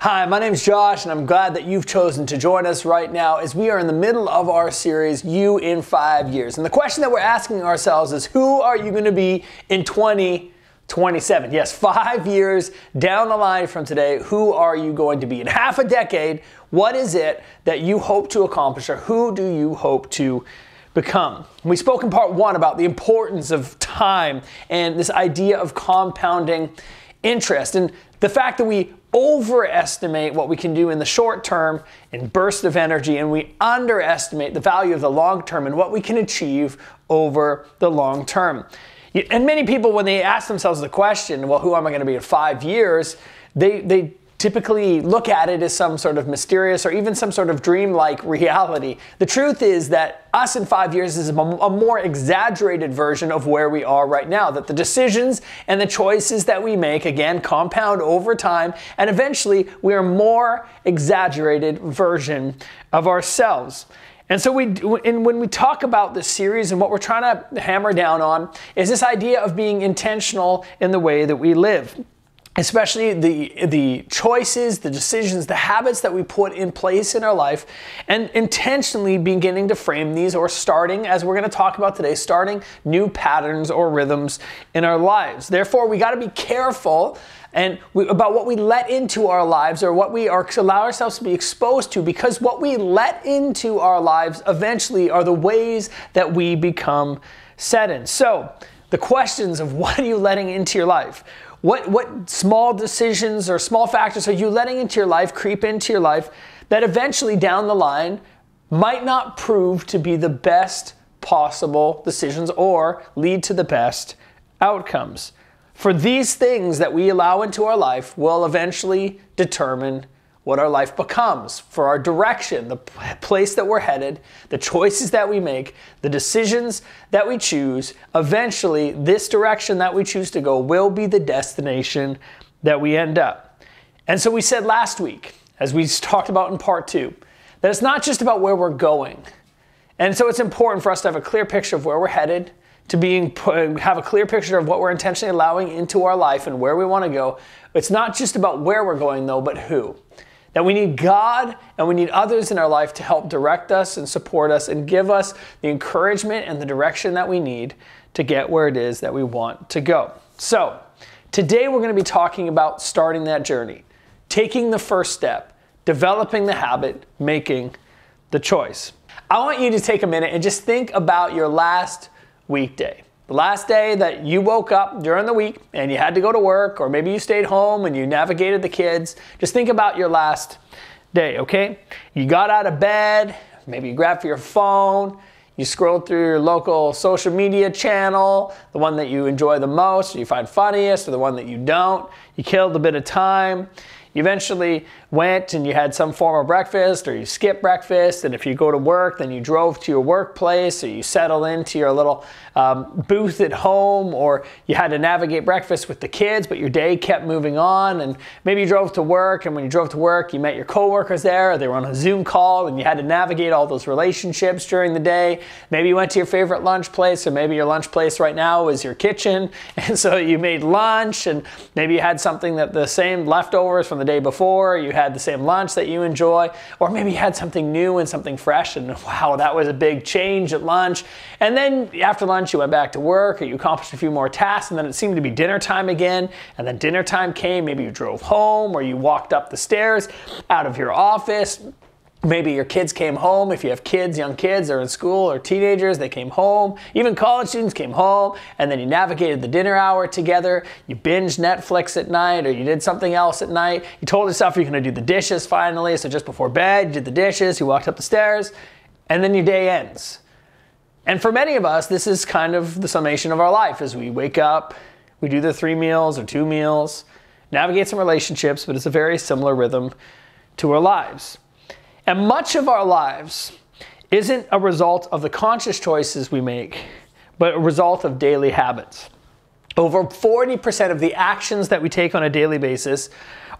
Hi, my name's Josh, and I'm glad that you've chosen to join us right now as we are in the middle of our series, You in 5 Years. And the question that we're asking ourselves is, who are you going to be in 2027? Yes, 5 years down the line from today, who are you going to be? In half a decade, what is it that you hope to accomplish, or who do you hope to become? We spoke in part one about the importance of time and this idea of compounding interest, and the fact that we overestimate what we can do in the short term in bursts of energy, and we underestimate the value of the long term and what we can achieve over the long term. And many people, when they ask themselves the question, well, who am I going to be in 5 years? They typically look at it as some sort of mysterious or even some sort of dreamlike reality. The truth is that us in 5 years is a more exaggerated version of where we are right now, that the decisions and the choices that we make, again, compound over time, and eventually we are a more exaggerated version of ourselves. And so when we talk about this series, and what we're trying to hammer down on is this idea of being intentional in the way that we live. Especially the choices, the decisions, the habits that we put in place in our life, and intentionally beginning to frame these, or starting, as we're going to talk about today, starting new patterns or rhythms in our lives. Therefore, we got to be careful about what we let into our lives, or what we allow ourselves to be exposed to, because what we let into our lives eventually are the ways that we become set in. So, the questions of what are you letting into your life? What small decisions or small factors are you letting into your life, creep into your life, that eventually down the line might not prove to be the best possible decisions or lead to the best outcomes? For these things that we allow into our life will eventually determine what our life becomes, for our direction, the place that we're headed, the choices that we make, the decisions that we choose. Eventually, this direction that we choose to go will be the destination that we end up. And so we said last week, as we talked about in part two, that it's not just about where we're going. And so it's important for us to have a clear picture of where we're headed, to have a clear picture of what we're intentionally allowing into our life and where we want to go. It's not just about where we're going though, but who. That we need God and we need others in our life to help direct us and support us and give us the encouragement and the direction that we need to get where it is that we want to go. So today we're going to be talking about starting that journey, taking the first step, developing the habit, making the choice. I want you to take a minute and just think about your last weekday. The last day that you woke up during the week and you had to go to work, or maybe you stayed home and you navigated the kids. Just think about your last day, okay? You got out of bed, maybe you grabbed your phone, you scrolled through your local social media channel, the one that you enjoy the most, or you find funniest, or the one that you don't. You killed a bit of time. You eventually went and you had some form of breakfast, or you skipped breakfast, and if you go to work, then you drove to your workplace, or you settled into your little booth at home, or you had to navigate breakfast with the kids, but your day kept moving on, and maybe you drove to work, and when you drove to work, you met your coworkers there, or they were on a Zoom call, and you had to navigate all those relationships during the day. Maybe you went to your favorite lunch place, or maybe your lunch place right now is your kitchen, and so you made lunch, and maybe you had something that the same leftovers from the day before, you had the same lunch that you enjoy, or maybe you had something new and something fresh, and wow, that was a big change at lunch. And then after lunch, you went back to work, or you accomplished a few more tasks, and then it seemed to be dinner time again, and then dinner time came. Maybe you drove home, or you walked up the stairs out of your office. Maybe your kids came home. If you have kids, young kids, or in school, or teenagers, they came home. Even college students came home, and then you navigated the dinner hour together. You binged Netflix at night, or you did something else at night. You told yourself you're going to do the dishes finally, so just before bed, you did the dishes, you walked up the stairs, and then your day ends. And for many of us, this is kind of the summation of our life. As we wake up, we do the 3 meals or 2 meals, navigate some relationships, but it's a very similar rhythm to our lives. And much of our lives isn't a result of the conscious choices we make, but a result of daily habits. Over 40% of the actions that we take on a daily basis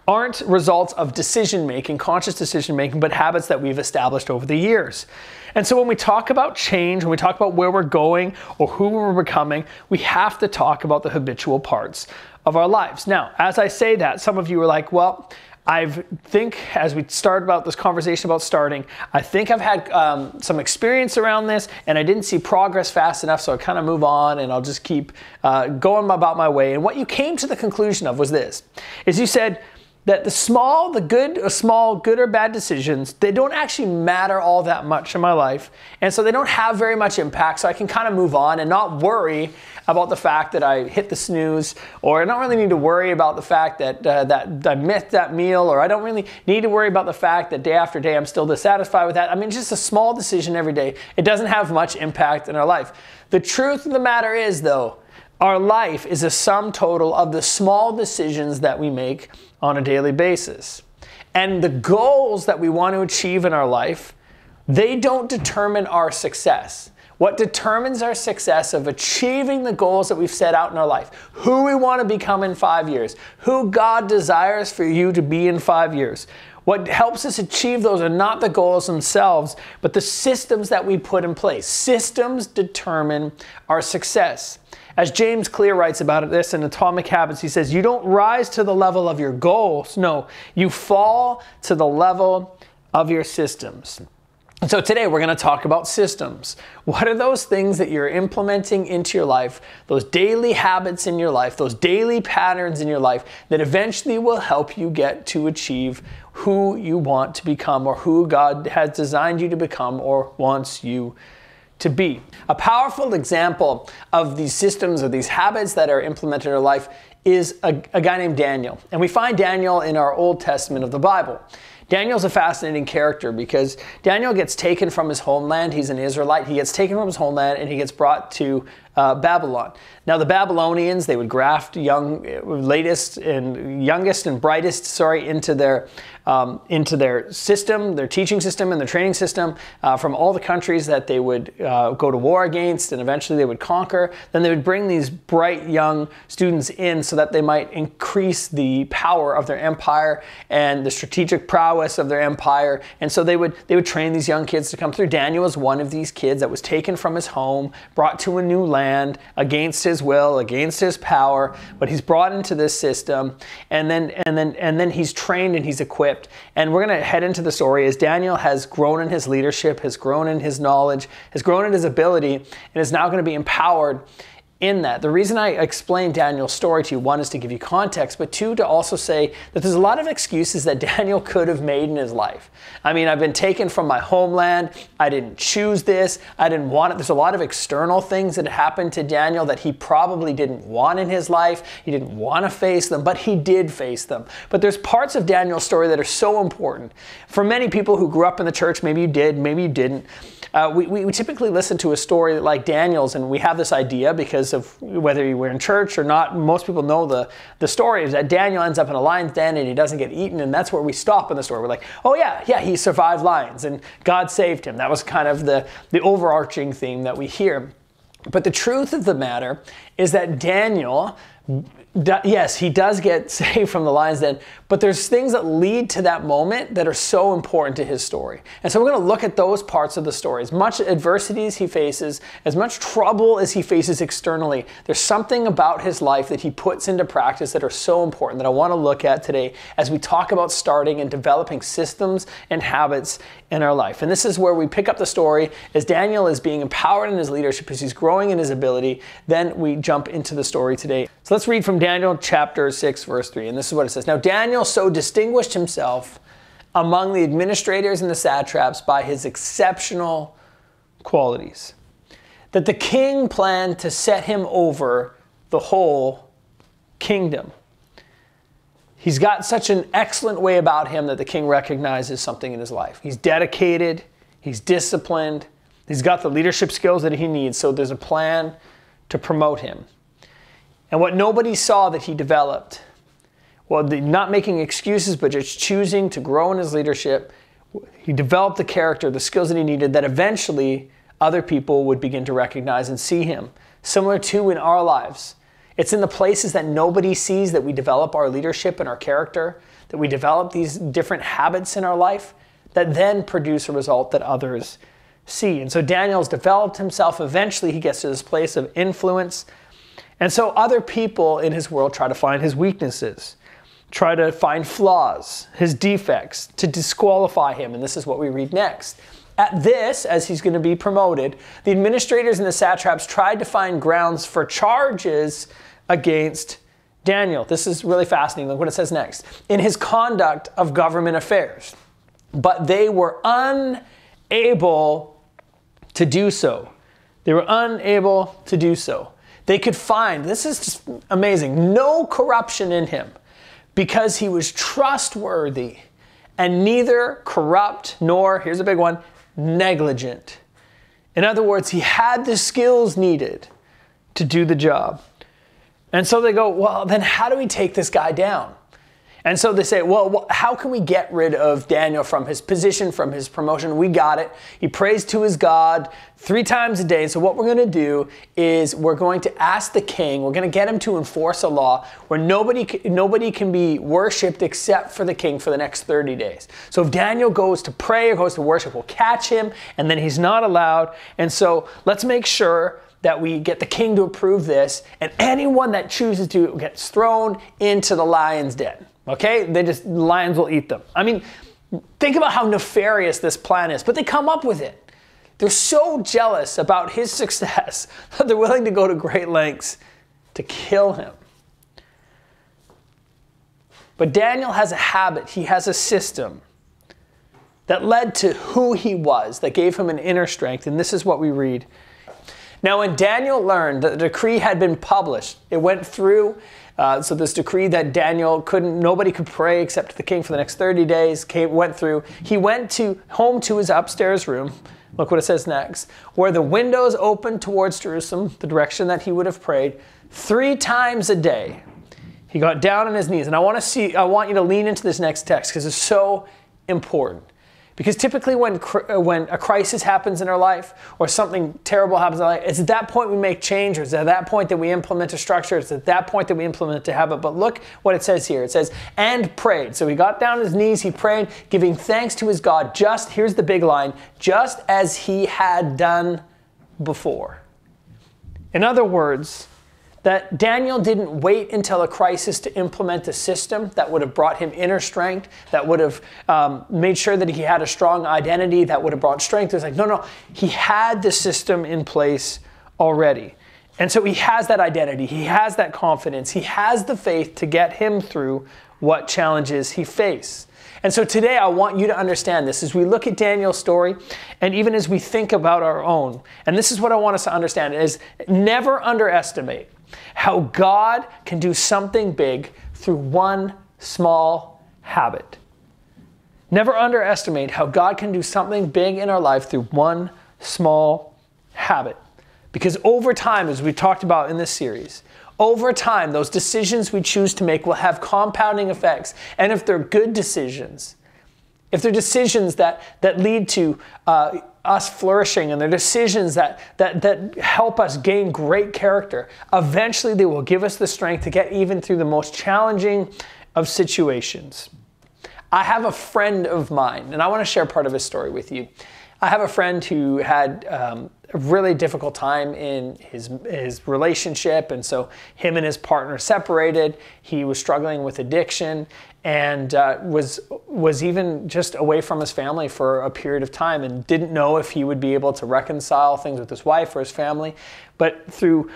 aren't results of decision-making, conscious decision-making, but habits that we've established over the years. And so when we talk about change, when we talk about where we're going or who we're becoming, we have to talk about the habitual parts of our lives. Now, as I say that, some of you are like, well, I think as we start about this conversation about starting, I think I've had some experience around this, and I didn't see progress fast enough, so I kind of move on and I'll just keep going about my way. And what you came to the conclusion of was this, is you said that the small good or bad decisions, they don't actually matter all that much in my life. And so they don't have very much impact. So I can kind of move on and not worry about the fact that I hit the snooze, or I don't really need to worry about the fact that that I missed that meal, or I don't really need to worry about the fact that day after day I'm still dissatisfied with that. I mean, just a small decision every day. It doesn't have much impact in our life. The truth of the matter is, though, our life is a sum total of the small decisions that we make on a daily basis. And the goals that we want to achieve in our life, they don't determine our success. What determines our success of achieving the goals that we've set out in our life, who we want to become in 5 years, who God desires for you to be in 5 years. What helps us achieve those are not the goals themselves, but the systems that we put in place. Systems determine our success. As James Clear writes about this in Atomic Habits, he says, you don't rise to the level of your goals. No, you fall to the level of your systems. And so today we're going to talk about systems. What are those things that you're implementing into your life, those daily habits in your life, those daily patterns in your life that eventually will help you get to achieve who you want to become, or who God has designed you to become or wants you to be. A powerful example of these systems or these habits that are implemented in our life is a guy named Daniel. And we find Daniel in our Old Testament of the Bible. Daniel's a fascinating character because Daniel gets taken from his homeland. He's an Israelite. He gets taken from his homeland and he gets brought to Babylon. Now the Babylonians, they would graft youngest and brightest, into their system, their teaching system and their training system from all the countries that they would go to war against, and eventually they would conquer. Then they would bring these bright young students in so that they might increase the power of their empire and the strategic prowess of their empire. And so they would train these young kids to come through. Daniel was one of these kids that was taken from his home, brought to a new land against his will, against his power, but he's brought into this system, and then he's trained and he's equipped. And we're going to head into the story as Daniel has grown in his leadership, has grown in his knowledge, has grown in his ability, and is now going to be empowered in that. The reason I explained Daniel's story to you, one, is to give you context, but two, to also say that there's a lot of excuses that Daniel could have made in his life. I mean, I've been taken from my homeland. I didn't choose this. I didn't want it. There's a lot of external things that happened to Daniel that he probably didn't want in his life. He didn't want to face them, but he did face them. But there's parts of Daniel's story that are so important. For many people who grew up in the church, maybe you did, maybe you didn't, we typically listen to a story like Daniel's, and we have this idea because of whether you were in church or not. Most people know the story is that Daniel ends up in a lion's den and he doesn't get eaten, and that's where we stop in the story. We're like, oh yeah, he survived lions and God saved him. That was kind of the overarching theme that we hear. But the truth of the matter is that Daniel, yes, he does get saved from the lion's den, but there's things that lead to that moment that are so important to his story. And so we're going to look at those parts of the story. As much adversity as he faces, as much trouble as he faces externally, there's something about his life that he puts into practice that are so important that I want to look at today as we talk about starting and developing systems and habits in our life. And this is where we pick up the story as Daniel is being empowered in his leadership, as he's growing in his ability. Then we jump into the story today. So let's read from Daniel chapter 6, verse 3. And this is what it says. Now Daniel so distinguished himself among the administrators and the satraps by his exceptional qualities that the king planned to set him over the whole kingdom. He's got such an excellent way about him that the king recognizes something in his life. He's dedicated, he's disciplined, he's got the leadership skills that he needs, so there's a plan to promote him. And what nobody saw that he developed, well, not making excuses, but just choosing to grow in his leadership, he developed the character, the skills that he needed, that eventually other people would begin to recognize and see him. Similar to in our lives. It's in the places that nobody sees that we develop our leadership and our character, that we develop these different habits in our life that then produce a result that others see. And so Daniel's developed himself. Eventually he gets to this place of influence. And so other people in his world try to find his weaknesses. try to find flaws, his defects, to disqualify him. And this is what we read next. At this, as he's going to be promoted, the administrators and the satraps tried to find grounds for charges against Daniel. This is really fascinating. Look what it says next. In his conduct of government affairs. But they were unable to do so. They were unable to do so. They could find, this is just amazing, no corruption in him because he was trustworthy and neither corrupt nor, here's a big one, negligent. In other words, he had the skills needed to do the job. And so they go, well, then how do we take this guy down? And so they say, well, how can we get rid of Daniel from his position, from his promotion? We got it. He prays to his God 3 times a day. So what we're going to do is we're going to ask the king, we're going to get him to enforce a law where nobody can be worshipped except for the king for the next 30 days. So if Daniel goes to pray or goes to worship, we'll catch him and then he's not allowed. And so let's make sure that we get the king to approve this, and anyone that chooses to gets thrown into the lion's den. Okay? Lions will eat them. I mean, think about how nefarious this plan is, but they come up with it. They're so jealous about his success that they're willing to go to great lengths to kill him. But Daniel has a habit, he has a system that led to who he was, that gave him an inner strength, and this is what we read. Now, when Daniel learned that the decree had been published, it went through, so this decree that nobody could pray except the king for the next 30 days, went through. He went home to his upstairs room. Look what it says next. Where the windows opened towards Jerusalem, the direction that he would have prayed, 3 times a day. He got down on his knees. And I want you to lean into this next text because it's so important. Because typically when a crisis happens in our life or something terrible happens in our life, it's at that point we make change, or it's at that point that we implement a structure, it's at that point that we implement a habit. But look what it says here. It says, and prayed. So he got down on his knees, he prayed, giving thanks to his God, here's the big line, just as he had done before. In other words, that Daniel didn't wait until a crisis to implement a system that would have brought him inner strength, that would have made sure that he had a strong identity, that would have brought strength. It's like, no, he had the system in place already. And so he has that identity, he has that confidence, he has the faith to get him through what challenges he faces. And so today I want you to understand this as we look at Daniel's story and even as we think about our own. And this is what I want us to understand is never underestimate how God can do something big through one small habit. Never underestimate how God can do something big in our life through one small habit. Because over time, as we talked about in this series, over time, those decisions we choose to make will have compounding effects. And if they're good decisions, if they're decisions that lead to us flourishing, and they're decisions that help us gain great character, eventually they will give us the strength to get even through the most challenging of situations. I have a friend of mine, and I want to share part of his story with you. I have a friend who had a really difficult time in his relationship, and so him and his partner separated. He was struggling with addiction and was even just away from his family for a period of time and didn't know if he would be able to reconcile things with his wife or his family. But through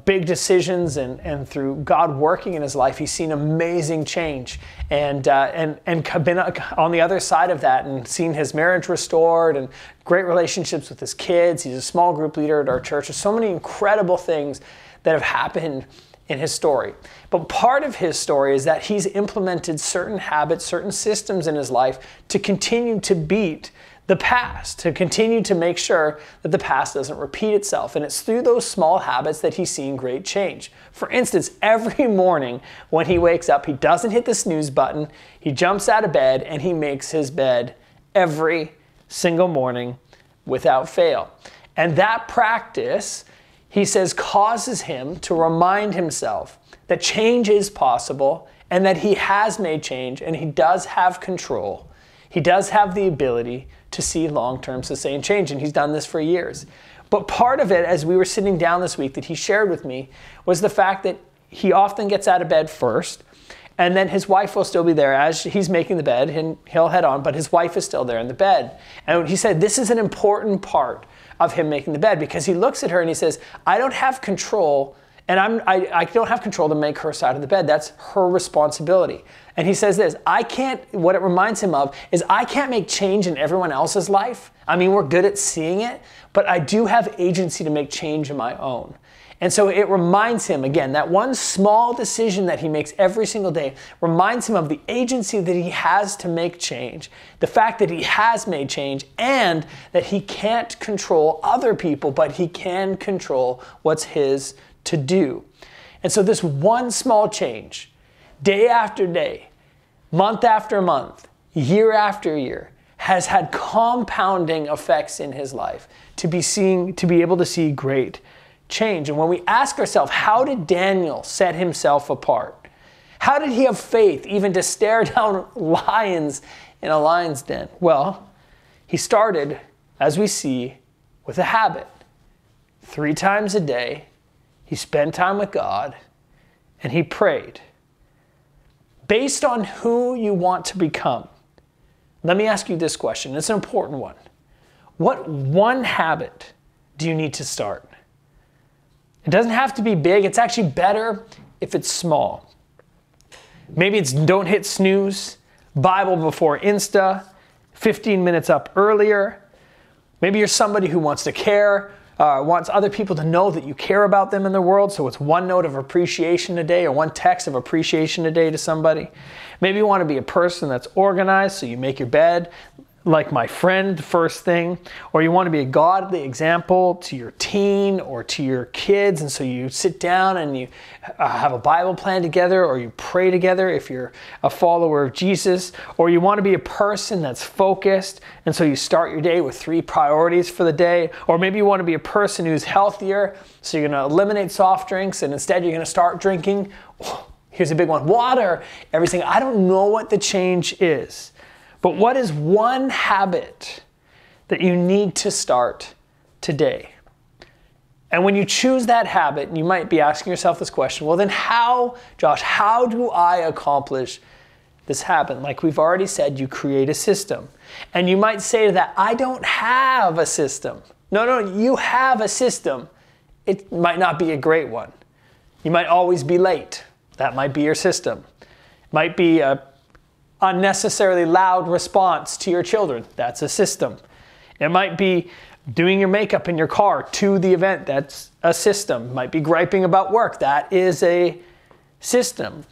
big decisions and through God working in his life, he's seen amazing change and been on the other side of that and seen his marriage restored and great relationships with his kids. He's a small group leader at our church. There's so many incredible things that have happened in his story. But part of his story is that he's implemented certain habits, certain systems in his life to continue to beat the past, to continue to make sure that the past doesn't repeat itself. And it's through those small habits that he's seen great change. For instance, every morning when he wakes up, he doesn't hit the snooze button, he jumps out of bed and he makes his bed every single morning without fail. And that practice, he says, causes him to remind himself that change is possible and that he has made change and he does have control. He does have the ability to see long-term sustained change, and he's done this for years. But part of it, as we were sitting down this week, that he shared with me was the fact that he often gets out of bed first, And then his wife will still be there as he's making the bed, and he'll head on, but his wife is still there in the bed. And he said this is an important part of him making the bed, because he looks at her and he says, I don't have control, and I don't have control to make her side of the bed. That's her responsibility. And he says this, what it reminds him of is I can't make change in everyone else's life. I mean, we're good at seeing it, but I do have agency to make change in my own. And so it reminds him, again, that one small decision that he makes every single day reminds him of the agency that he has to make change, the fact that he has made change, and that he can't control other people, but he can control what's his to do. And so this one small change, day after day, month after month, year after year, has had compounding effects in his life to be able to see great change. And when we ask ourselves, how did Daniel set himself apart? How did he have faith even to stare down lions in a lion's den? Well, he started, as we see, with a habit. 3 times a day, he spent time with God, and he prayed. Based on who you want to become, let me ask you this question. It's an important one. What one habit do you need to start? It doesn't have to be big. It's actually better if it's small. Maybe it's don't hit snooze, Bible before Insta, 15 minutes up earlier. Maybe you're somebody who wants to care, wants other people to know that you care about them in the world, so it's one note of appreciation a day or one text of appreciation a day to somebody. Maybe you want to be a person that's organized, so you make your bed like my friend first thing, or you want to be a godly example to your teen or to your kids, and so you sit down and you have a Bible plan together, or you pray together if you're a follower of Jesus, or you want to be a person that's focused, and so you start your day with 3 priorities for the day, or maybe you want to be a person who's healthier, so you're going to eliminate soft drinks and instead you're going to start drinking, here's a big one, water, everything. I don't know what the change is. But what is one habit that you need to start today? And when you choose that habit, you might be asking yourself this question, well then how, Josh, how do I accomplish this habit? Like we've already said, you create a system. And you might say to that, I don't have a system. No, you have a system. It might not be a great one. You might always be late. That might be your system. It might be a unnecessarily loud response to your children. That's a system. It might be doing your makeup in your car to the event. That's a system. It might be griping about work. That is a system.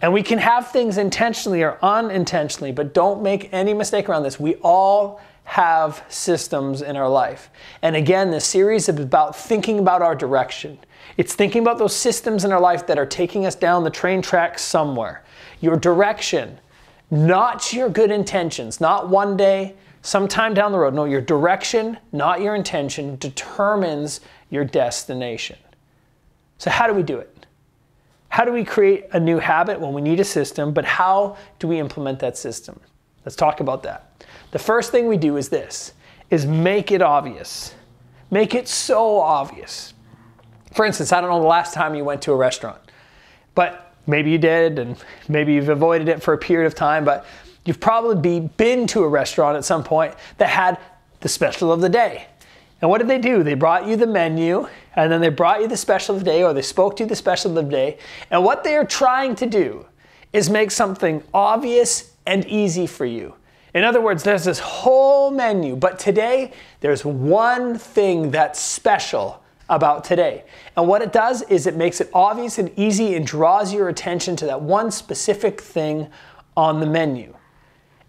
And we can have things intentionally or unintentionally, but don't make any mistake around this. We all have systems in our life. And again, this series is about thinking about our direction. It's thinking about those systems in our life that are taking us down the train track somewhere. Your direction. Not your good intentions, not one day, sometime down the road. No, your direction, not your intention, determines your destination. So how do we do it? How do we create a new habit? Well, we need a system, but how do we implement that system? Let's talk about that. The first thing we do is this, is make it obvious. Make it so obvious. For instance, I don't know the last time you went to a restaurant, but maybe you did, and maybe you've avoided it for a period of time, but you've probably been to a restaurant at some point that had the special of the day. And what did they do? They brought you the menu, and then they brought you the special of the day, or they spoke to you the special of the day. And what they are trying to do is make something obvious and easy for you. In other words, there's this whole menu, but today there's one thing that's special about today. And what it does is it makes it obvious and easy and draws your attention to that one specific thing on the menu.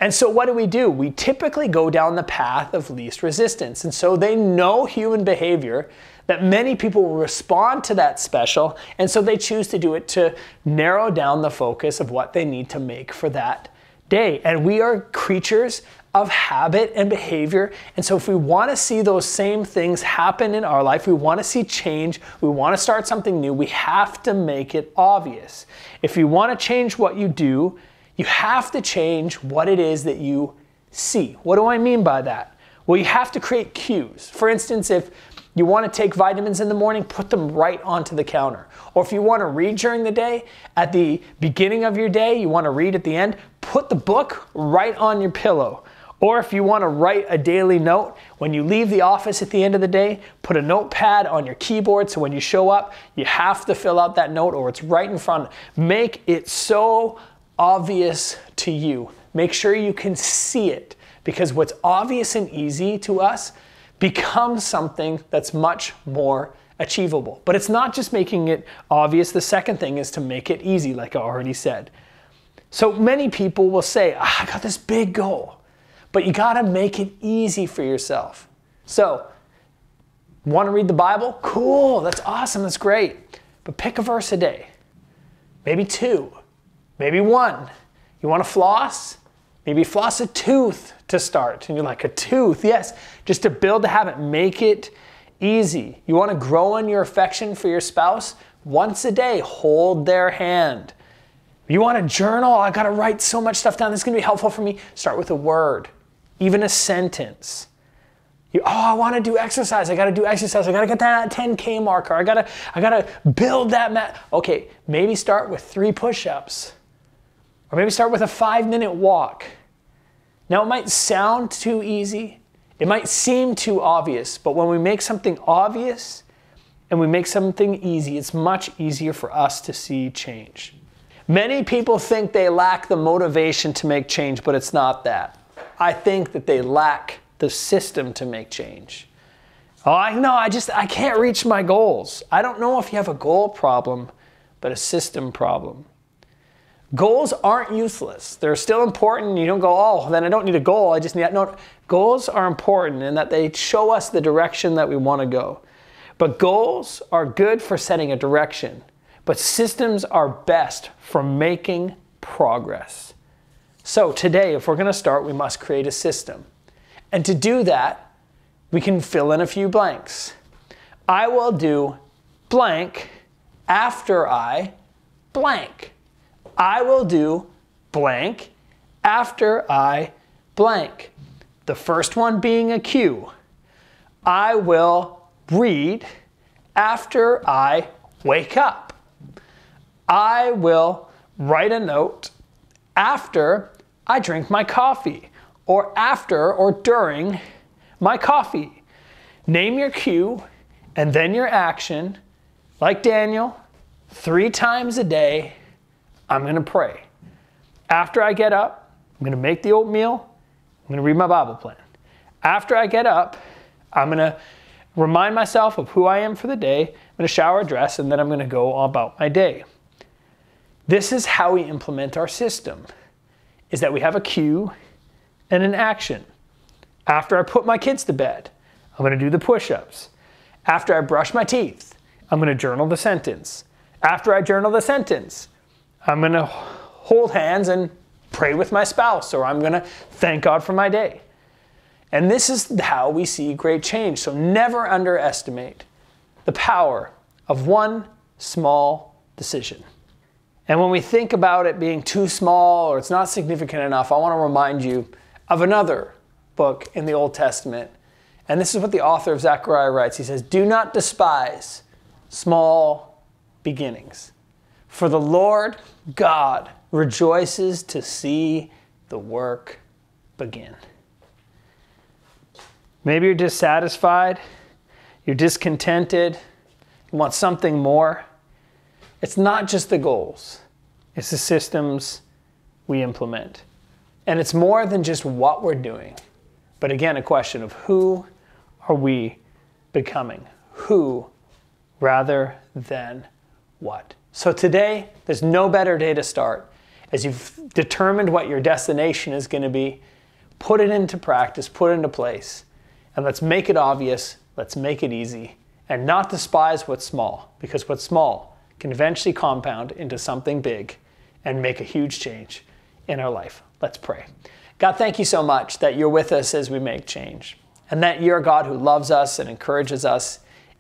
And so what do? We typically go down the path of least resistance. And so they know human behavior that many people will respond to that special, and so they choose to do it to narrow down the focus of what they need to make for that day. And we are creatures of habit and behavior. And so if we want to see those same things happen in our life, we want to see change, we want to start something new, we have to make it obvious. If you want to change what you do, you have to change what it is that you see. What do I mean by that? Well, you have to create cues. For instance, if You want to take vitamins in the morning, put them right onto the counter. Or if you want to read during the day, at the beginning of your day, you want to read at the end, put the book right on your pillow. Or if you want to write a daily note, when you leave the office at the end of the day, put a notepad on your keyboard so when you show up, you have to fill out that note or it's right in front. Make it so obvious to you. Make sure you can see it, because what's obvious and easy to us becomes something that's much more achievable. But it's not just making it obvious. The second thing is to make it easy, like I already said. So many people will say, I got this big goal, but you gotta make it easy for yourself. So, want to read the Bible? Cool, that's awesome, that's great. But pick a verse a day. Maybe 2, maybe 1. You wanna floss? Maybe floss a tooth to start. And you're like, a tooth? Yes, just to build the habit, make it easy. You wanna grow in your affection for your spouse? Once a day, hold their hand. You wanna journal? I gotta write so much stuff down, this is gonna be helpful for me. Start with a word, even a sentence. I want to do exercise. I got to do exercise. I got to get that 10K marker. I gotta build that mat. Okay, maybe start with 3 push-ups. Or maybe start with a 5-minute walk. Now it might sound too easy. It might seem too obvious, but when we make something obvious and we make something easy, it's much easier for us to see change. Many people think they lack the motivation to make change, but it's not that. I think that they lack the system to make change. I can't reach my goals. I don't know if you have a goal problem, but a system problem. Goals aren't useless. They're still important. You don't go, then I don't need a goal. I just need, no. Goals are important in that they show us the direction that we want to go. But goals are good for setting a direction. But systems are best for making progress. So today, if we're going to start, we must create a system. And to do that, we can fill in a few blanks. I will do blank after I blank. I will do blank after I blank. The first one being a cue. I will read after I wake up. I will write a note after I drink my coffee, or after or during my coffee. Name your cue and then your action. Like Daniel, 3 times a day, I'm going to pray. After I get up, I'm going to make the oatmeal. I'm going to read my Bible plan. After I get up, I'm going to remind myself of who I am for the day. I'm going to shower, dress, and then I'm going to go about my day. This is how we implement our system, is that we have a cue and an action. After I put my kids to bed, I'm going to do the push-ups. After I brush my teeth, I'm going to journal the sentence. After I journal the sentence, I'm going to hold hands and pray with my spouse, or I'm going to thank God for my day. And this is how we see great change. So never underestimate the power of one small decision. And when we think about it being too small or it's not significant enough, I want to remind you of another book in the Old Testament. And this is what the author of Zechariah writes. He says, "Do not despise small beginnings, for the Lord God rejoices to see the work begin." Maybe you're dissatisfied, you're discontented, you want something more. It's not just the goals, it's the systems we implement. And it's more than just what we're doing, but again, a question of who are we becoming? Who rather than what? So today, there's no better day to start. As you've determined what your destination is going to be, put it into practice, put it into place, and let's make it obvious, let's make it easy, and not despise what's small, because what's small can eventually compound into something big and make a huge change in our life. Let's pray. God, thank you so much that you're with us as we make change, and that you're a God who loves us and encourages us,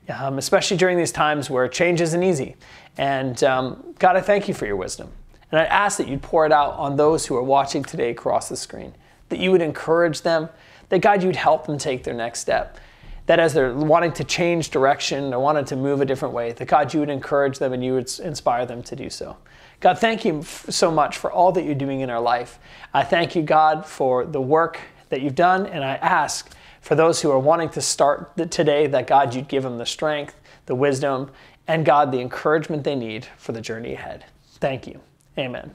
especially during these times where change isn't easy. And God, I thank you for your wisdom. And I ask that you'd pour it out on those who are watching today across the screen, that you would encourage them, that God, you'd help them take their next step, that as they're wanting to change direction or wanting to move a different way, that God, you would encourage them and you would inspire them to do so. God, thank you so much for all that you're doing in our life. I thank you, God, for the work that you've done, and I ask for those who are wanting to start today that, God, you'd give them the strength, the wisdom, and, God, the encouragement they need for the journey ahead. Thank you. Amen.